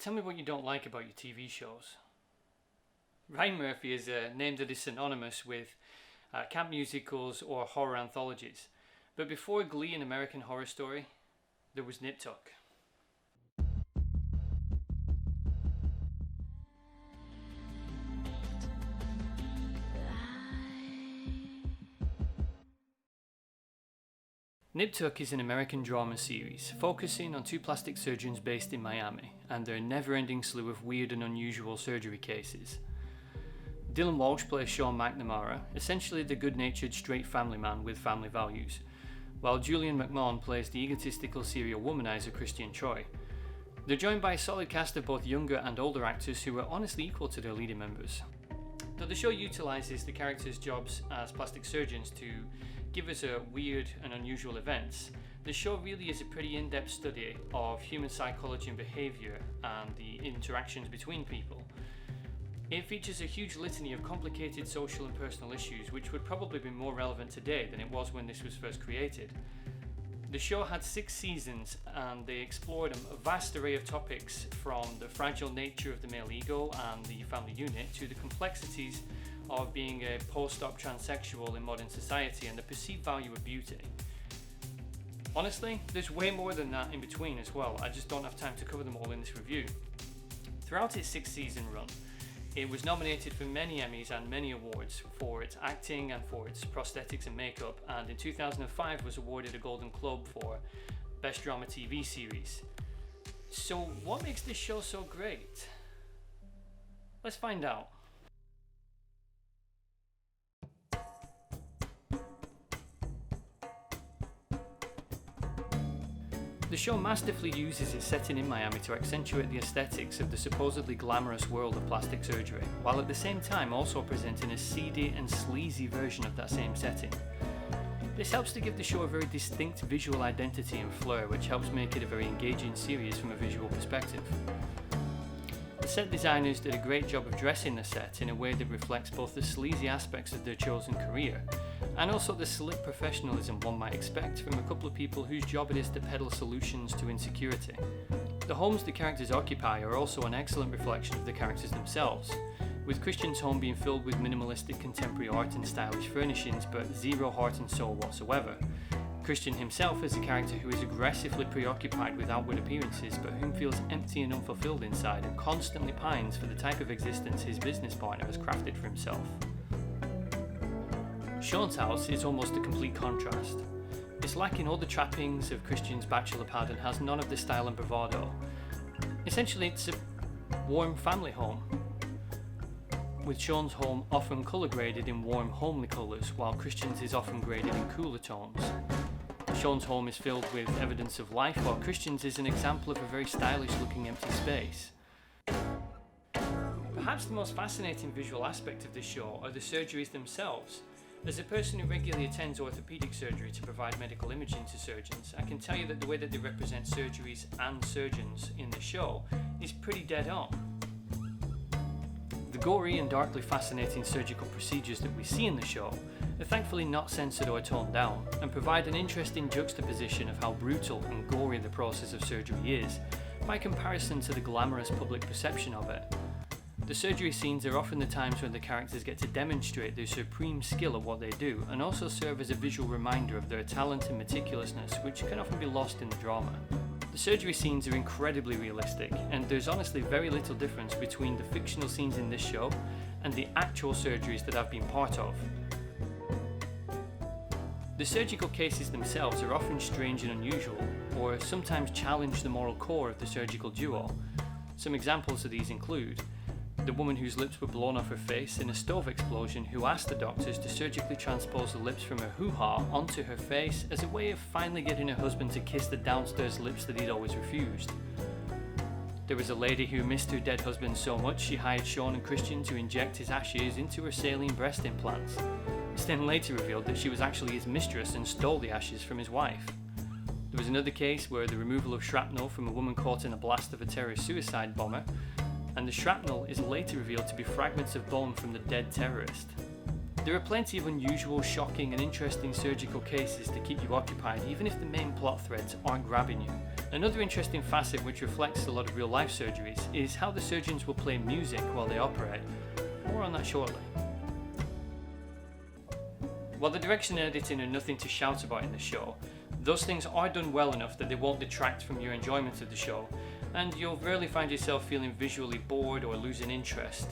tell me what you don't like about your TV shows. Ryan Murphy is a name that is synonymous with camp musicals or horror anthologies. But before Glee and American Horror Story, there was Nip Tuck. Nip Tuck is an American drama series focusing on two plastic surgeons based in Miami and their never-ending slew of weird and unusual surgery cases. Dylan Walsh plays Sean McNamara, essentially the good-natured straight family man with family values, while Julian McMahon plays the egotistical serial womanizer Christian Troy. They're joined by a solid cast of both younger and older actors who are honestly equal to their leading members. Though the show utilises the characters' jobs as plastic surgeons to give us a weird and unusual events, the show really is a pretty in-depth study of human psychology and behaviour and the interactions between people. It features a huge litany of complicated social and personal issues which would probably be more relevant today than it was when this was first created. The show had 6 seasons and they explored a vast array of topics, from the fragile nature of the male ego and the family unit to the complexities of being a post-op transsexual in modern society and the perceived value of beauty. Honestly, there's way more than that in between as well. I just don't have time to cover them all in this review. Throughout its 6-season run, it was nominated for many Emmys and many awards for its acting and for its prosthetics and makeup, and in 2005 was awarded a Golden Globe for Best Drama TV Series. So what makes this show so great? Let's find out. The show masterfully uses its setting in Miami to accentuate the aesthetics of the supposedly glamorous world of plastic surgery, while at the same time also presenting a seedy and sleazy version of that same setting. This helps to give the show a very distinct visual identity and flair, which helps make it a very engaging series from a visual perspective. The set designers did a great job of dressing the set in a way that reflects both the sleazy aspects of their chosen career and also the slick professionalism one might expect from a couple of people whose job it is to peddle solutions to insecurity. The homes the characters occupy are also an excellent reflection of the characters themselves, with Christian's home being filled with minimalistic contemporary art and stylish furnishings but zero heart and soul whatsoever. Christian himself is a character who is aggressively preoccupied with outward appearances but whom feels empty and unfulfilled inside and constantly pines for the type of existence his business partner has crafted for himself. Sean's house is almost a complete contrast. It's lacking all the trappings of Christian's bachelor pad and has none of the style and bravado. Essentially, it's a warm family home, with Sean's home often colour graded in warm, homely colours, while Christian's is often graded in cooler tones. Sean's home is filled with evidence of life, while Christian's is an example of a very stylish looking empty space. Perhaps the most fascinating visual aspect of this show are the surgeries themselves. As a person who regularly attends orthopaedic surgery to provide medical imaging to surgeons, I can tell you that the way that they represent surgeries and surgeons in the show is pretty dead on. The gory and darkly fascinating surgical procedures that we see in the show are thankfully not censored or toned down, and provide an interesting juxtaposition of how brutal and gory the process of surgery is, by comparison to the glamorous public perception of it. The surgery scenes are often the times when the characters get to demonstrate their supreme skill at what they do, and also serve as a visual reminder of their talent and meticulousness, which can often be lost in the drama. The surgery scenes are incredibly realistic, and there's honestly very little difference between the fictional scenes in this show and the actual surgeries that I've been part of. The surgical cases themselves are often strange and unusual, or sometimes challenge the moral core of the surgical duo. Some examples of these include the woman whose lips were blown off her face in a stove explosion, who asked the doctors to surgically transpose the lips from her hoo-ha onto her face as a way of finally getting her husband to kiss the downstairs lips that he'd always refused. There was a lady who missed her dead husband so much she hired Sean and Christian to inject his ashes into her saline breast implants. It's then later revealed that she was actually his mistress and stole the ashes from his wife. There was another case where the removal of shrapnel from a woman caught in a blast of a terrorist suicide bomber, and the shrapnel is later revealed to be fragments of bone from the dead terrorist. There are plenty of unusual, shocking and interesting surgical cases to keep you occupied even if the main plot threads aren't grabbing you. Another interesting facet which reflects a lot of real life surgeries is how the surgeons will play music while they operate. More on that shortly. While the direction and editing are nothing to shout about in the show, those things are done well enough that they won't detract from your enjoyment of the show, and you'll rarely find yourself feeling visually bored or losing interest.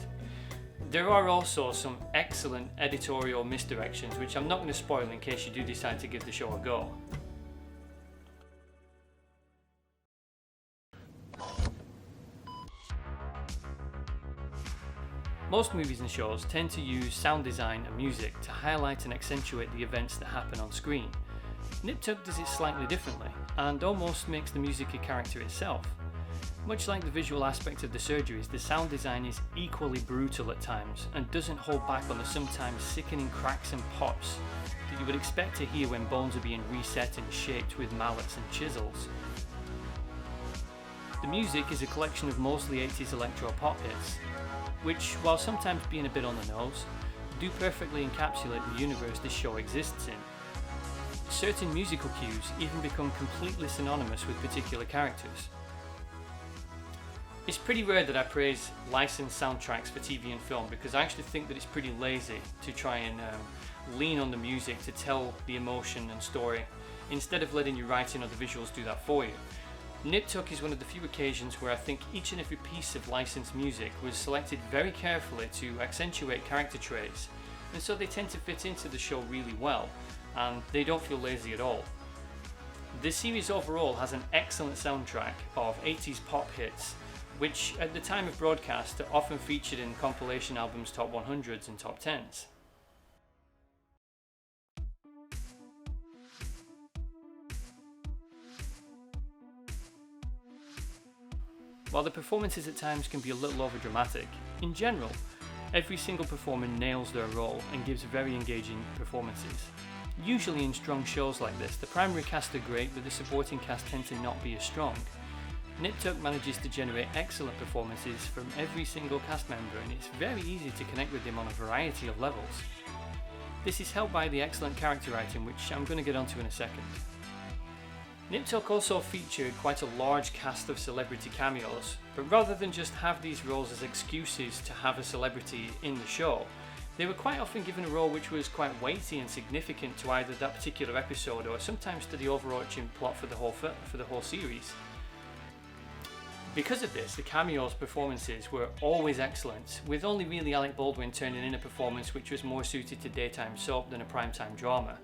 There are also some excellent editorial misdirections which I'm not going to spoil in case you do decide to give the show a go. Most movies and shows tend to use sound design and music to highlight and accentuate the events that happen on screen. Nip Tuck does it slightly differently, and almost makes the music a character itself. Much like the visual aspect of the surgeries, the sound design is equally brutal at times, and doesn't hold back on the sometimes sickening cracks and pops that you would expect to hear when bones are being reset and shaped with mallets and chisels. The music is a collection of mostly 80s electro pop hits, which, while sometimes being a bit on the nose, do perfectly encapsulate the universe this show exists in. Certain musical cues even become completely synonymous with particular characters. It's pretty rare that I praise licensed soundtracks for TV and film because I actually think that it's pretty lazy to try and lean on the music to tell the emotion and story instead of letting your writing or the visuals do that for you. Nip Tuck is one of the few occasions where I think each and every piece of licensed music was selected very carefully to accentuate character traits, and so they tend to fit into the show really well, and they don't feel lazy at all. The series overall has an excellent soundtrack of 80s pop hits, which at the time of broadcast are often featured in compilation albums' top 100s and top 10s. While the performances at times can be a little overdramatic, in general, every single performer nails their role and gives very engaging performances. Usually in strong shows like this, the primary cast are great, but the supporting cast tend to not be as strong. Nip Tuck manages to generate excellent performances from every single cast member, and it's very easy to connect with them on a variety of levels. This is helped by the excellent character writing, which I'm going to get onto in a second. Nip Tuck also featured quite a large cast of celebrity cameos, but rather than just have these roles as excuses to have a celebrity in the show, they were quite often given a role which was quite weighty and significant to either that particular episode or sometimes to the overarching plot for the whole series. Because of this, the cameos performances were always excellent, with only really Alec Baldwin turning in a performance which was more suited to daytime soap than a primetime drama.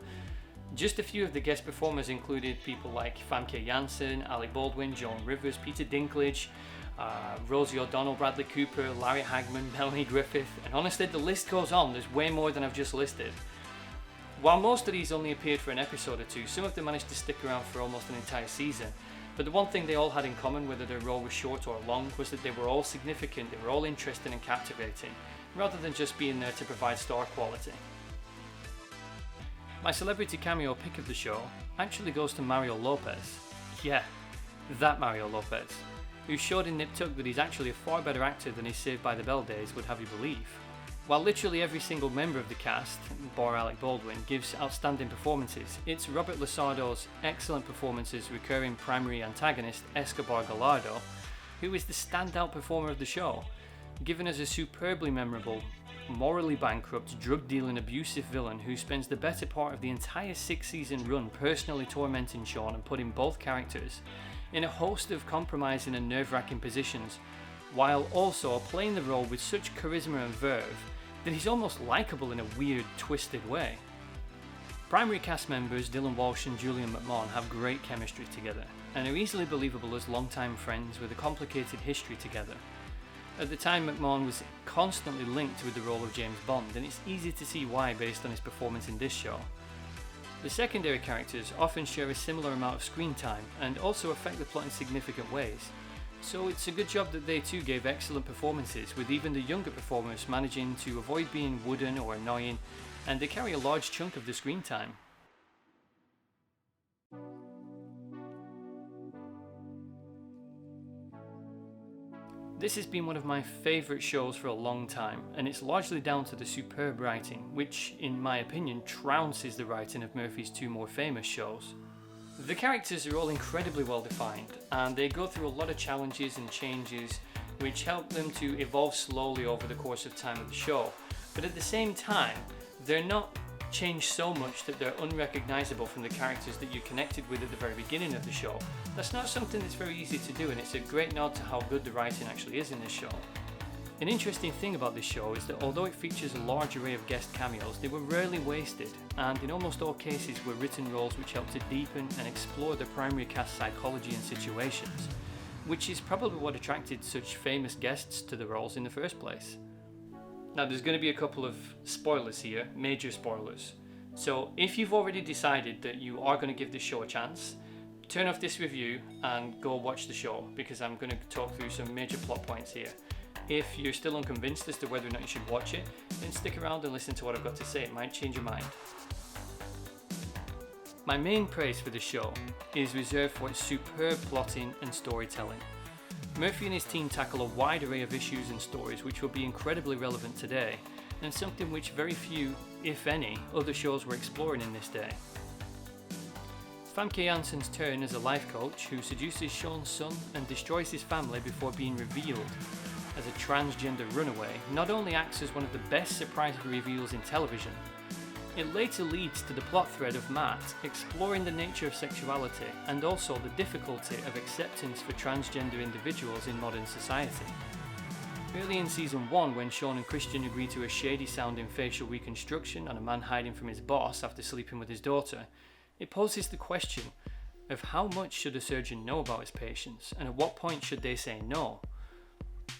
Just a few of the guest performers included people like Famke Janssen, Alec Baldwin, Joan Rivers, Peter Dinklage, Rosie O'Donnell, Bradley Cooper, Larry Hagman, Melanie Griffith, and honestly the list goes on, there's way more than I've just listed. While most of these only appeared for an episode or two, some of them managed to stick around for almost an entire season. But the one thing they all had in common, whether their role was short or long, was that they were all significant, they were all interesting and captivating, rather than just being there to provide star quality. My celebrity cameo pick of the show actually goes to Mario Lopez. Yeah, that Mario Lopez, who showed in Nip Tuck that he's actually a far better actor than his Saved by the Bell days would have you believe. While literally every single member of the cast, bar Alec Baldwin, gives outstanding performances, it's Robert Lasardo's excellent performance as recurring primary antagonist Escobar Gallardo who is the standout performer of the show, giving us a superbly memorable, morally bankrupt, drug-dealing, abusive villain who spends the better part of the entire 6-season run personally tormenting Sean and putting both characters in a host of compromising and nerve-wracking positions, while also playing the role with such charisma and verve that he's almost likeable in a weird, twisted way. Primary cast members Dylan Walsh and Julian McMahon have great chemistry together, and are easily believable as longtime friends with a complicated history together. At the time, McMahon was constantly linked with the role of James Bond, and it's easy to see why based on his performance in this show. The secondary characters often share a similar amount of screen time, and also affect the plot in significant ways. So it's a good job that they too gave excellent performances, with even the younger performers managing to avoid being wooden or annoying, and they carry a large chunk of the screen time. This has been one of my favourite shows for a long time, and it's largely down to the superb writing, which, in my opinion, trounces the writing of Murphy's two more famous shows. The characters are all incredibly well defined, and they go through a lot of challenges and changes which help them to evolve slowly over the course of time of the show, but at the same time, they're not changed so much that they're unrecognisable from the characters that you connected with at the very beginning of the show. That's not something that's very easy to do, and it's a great nod to how good the writing actually is in this show. An interesting thing about this show is that although it features a large array of guest cameos, they were rarely wasted, and in almost all cases were written roles which helped to deepen and explore the primary cast psychology and situations, which is probably what attracted such famous guests to the roles in the first place. Now there's going to be a couple of spoilers here, major spoilers. So if you've already decided that you are going to give this show a chance, turn off this review and go watch the show, because I'm going to talk through some major plot points here. If you're still unconvinced as to whether or not you should watch it, then stick around and listen to what I've got to say, it might change your mind. My main praise for the show is reserved for its superb plotting and storytelling. Murphy and his team tackle a wide array of issues and stories which will be incredibly relevant today, and something which very few, if any, other shows were exploring in this day. Famke Janssen's turn as a life coach who seduces Sean's son and destroys his family before being revealed as a transgender runaway not only acts as one of the best surprise reveals in television, it later leads to the plot thread of Matt exploring the nature of sexuality and also the difficulty of acceptance for transgender individuals in modern society. Early in season 1, when Sean and Christian agree to a shady sounding facial reconstruction on a man hiding from his boss after sleeping with his daughter, it poses the question of how much should a surgeon know about his patients and at what point should they say no.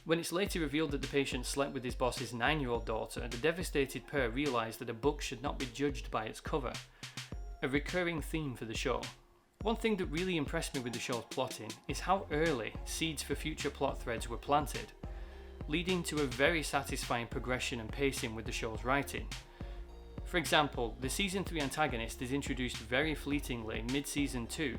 When it's later revealed that the patient slept with his boss's 9-year-old daughter, the devastated pair realise that a book should not be judged by its cover, a recurring theme for the show. One thing that really impressed me with the show's plotting is how early seeds for future plot threads were planted, leading to a very satisfying progression and pacing with the show's writing. For example, the season 3 antagonist is introduced very fleetingly mid-season 2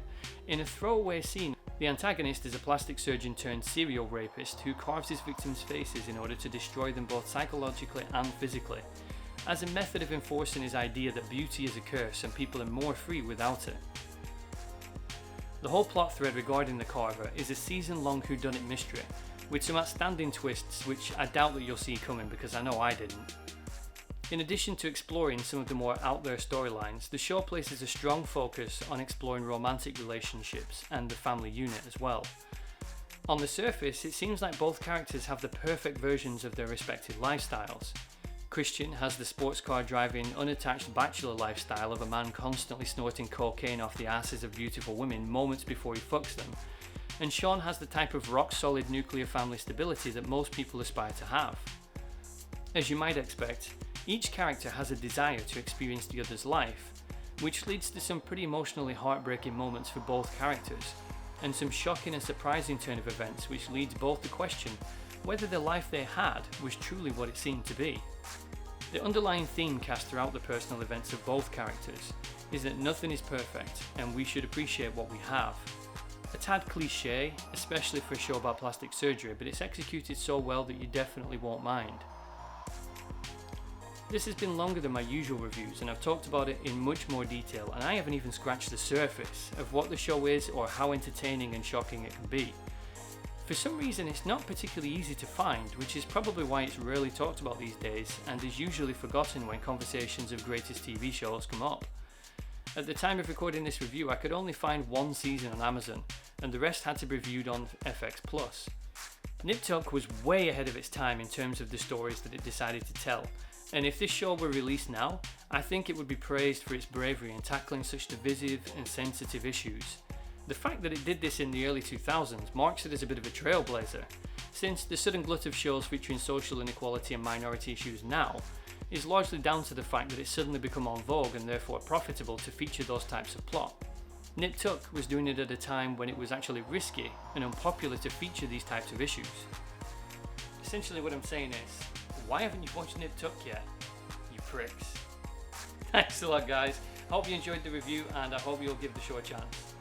in a throwaway scene. The antagonist is a plastic surgeon turned serial rapist who carves his victims' faces in order to destroy them both psychologically and physically, as a method of enforcing his idea that beauty is a curse and people are more free without it. The whole plot thread regarding the carver is a season-long whodunit mystery, with some outstanding twists which I doubt that you'll see coming because I know I didn't. In addition to exploring some of the more out there storylines, the show places a strong focus on exploring romantic relationships and the family unit as well. On the surface, it seems like both characters have the perfect versions of their respective lifestyles. Christian has the sports car driving, unattached bachelor lifestyle of a man constantly snorting cocaine off the asses of beautiful women moments before he fucks them, and Sean has the type of rock solid nuclear family stability that most people aspire to have. As you might expect, each character has a desire to experience the other's life, which leads to some pretty emotionally heartbreaking moments for both characters, and some shocking and surprising turn of events which leads both to question whether the life they had was truly what it seemed to be. The underlying theme cast throughout the personal events of both characters is that nothing is perfect and we should appreciate what we have. A tad cliche, especially for a show about plastic surgery, but it's executed so well that you definitely won't mind. This has been longer than my usual reviews and I've talked about it in much more detail, and I haven't even scratched the surface of what the show is or how entertaining and shocking it can be. For some reason it's not particularly easy to find, which is probably why it's rarely talked about these days and is usually forgotten when conversations of greatest TV shows come up. At the time of recording this review I could only find one season on Amazon and the rest had to be viewed on FX+. Nip Tuck was way ahead of its time in terms of the stories that it decided to tell, and if this show were released now, I think it would be praised for its bravery in tackling such divisive and sensitive issues. The fact that it did this in the early 2000s marks it as a bit of a trailblazer, since the sudden glut of shows featuring social inequality and minority issues now is largely down to the fact that it's suddenly become en vogue and therefore profitable to feature those types of plot. Nip Tuck was doing it at a time when it was actually risky and unpopular to feature these types of issues. Essentially what I'm saying is, why haven't you watched Nip Tuck yet? You pricks. Thanks a lot guys, hope you enjoyed the review and I hope you'll give the show a chance.